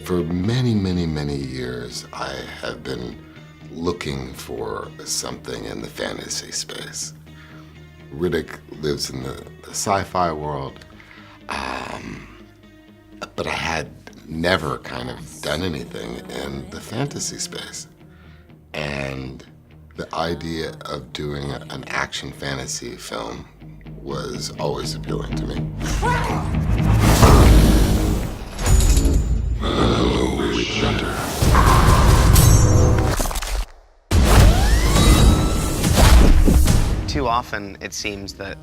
For many, many, many years, I have been looking for something in the fantasy space. Riddick lives in the sci-fi world, but I had never kind of done anything in the fantasy space. And the idea of doing an action fantasy film was always appealing to me. Hello, Witch Hunter. Too often it seems that,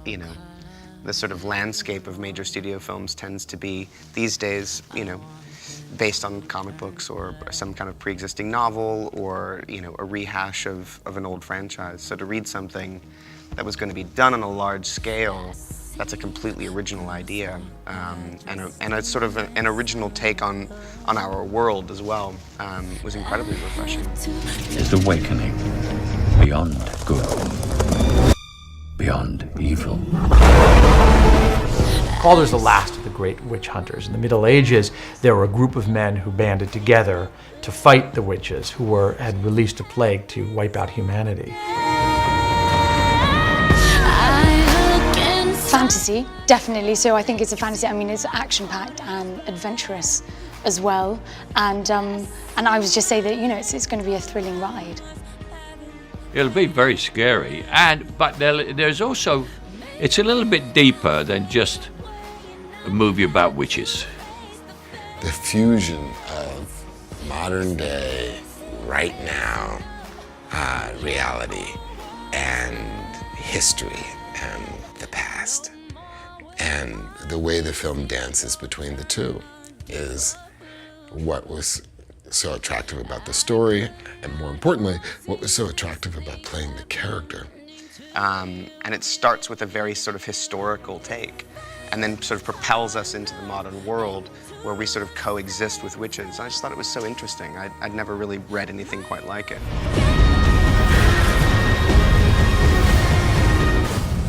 the sort of landscape of major studio films tends to be, these days, based on comic books or some kind of pre-existing novel or, a rehash of an old franchise. So to read something that was going to be done on a large scale, that's a completely original idea, and a sort of an original take on our world as well, was incredibly refreshing. Is awakening beyond good, beyond evil. Calder's the last of the great witch hunters. In the Middle Ages, there were a group of men who banded together to fight the witches who had released a plague to wipe out humanity. Fantasy, definitely. So I think it's a fantasy. I mean, it's action-packed and adventurous as well. And I would just say that, it's going to be a thrilling ride. It'll be very scary, but there's also, it's a little bit deeper than just a movie about witches. The fusion of modern day, right now, reality and history and the past. And the way the film dances between the two is what was so attractive about the story, and more importantly, what was so attractive about playing the character. And it starts with a very sort of historical take, and then sort of propels us into the modern world where we sort of coexist with witches. I just thought it was so interesting. I'd never really read anything quite like it.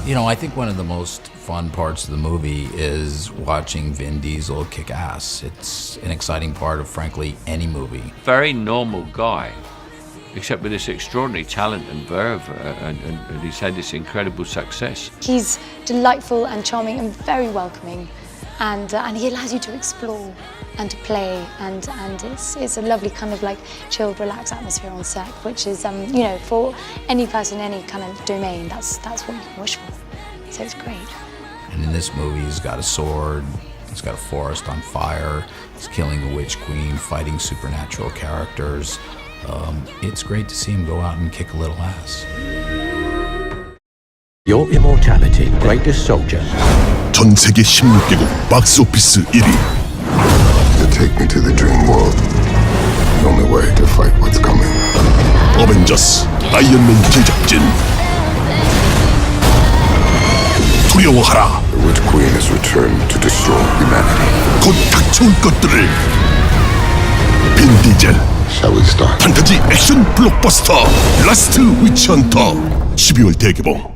I think one of the most fun parts of the movie is watching Vin Diesel kick ass. It's an exciting part of, frankly, any movie. Very normal guy, except with this extraordinary talent and verve, and he's had this incredible success. He's delightful and charming and very welcoming, and he allows you to explore and to play, and it's a lovely kind of like chilled, relaxed atmosphere on set, which is, for any person, any kind of domain, that's what you can wish for. So it's great. And in this movie, he's got a sword, he's got a forest on fire, he's killing the Witch Queen, fighting supernatural characters. It's great to see him go out and kick a little ass. Your immortality, greatest soldier. 전 세계 16개국 박스오피스 1위. To take me to the dream world, the only way to fight what's coming. 어벤져스 아이언맨 제작진. 두려워하라. The Witch Queen has returned to destroy humanity. 곧 닥쳐올 것들을. 빈 디젤. Shall we start? 판타지 액션 블록버스터 라스트 위치 헌터 12월 대개봉.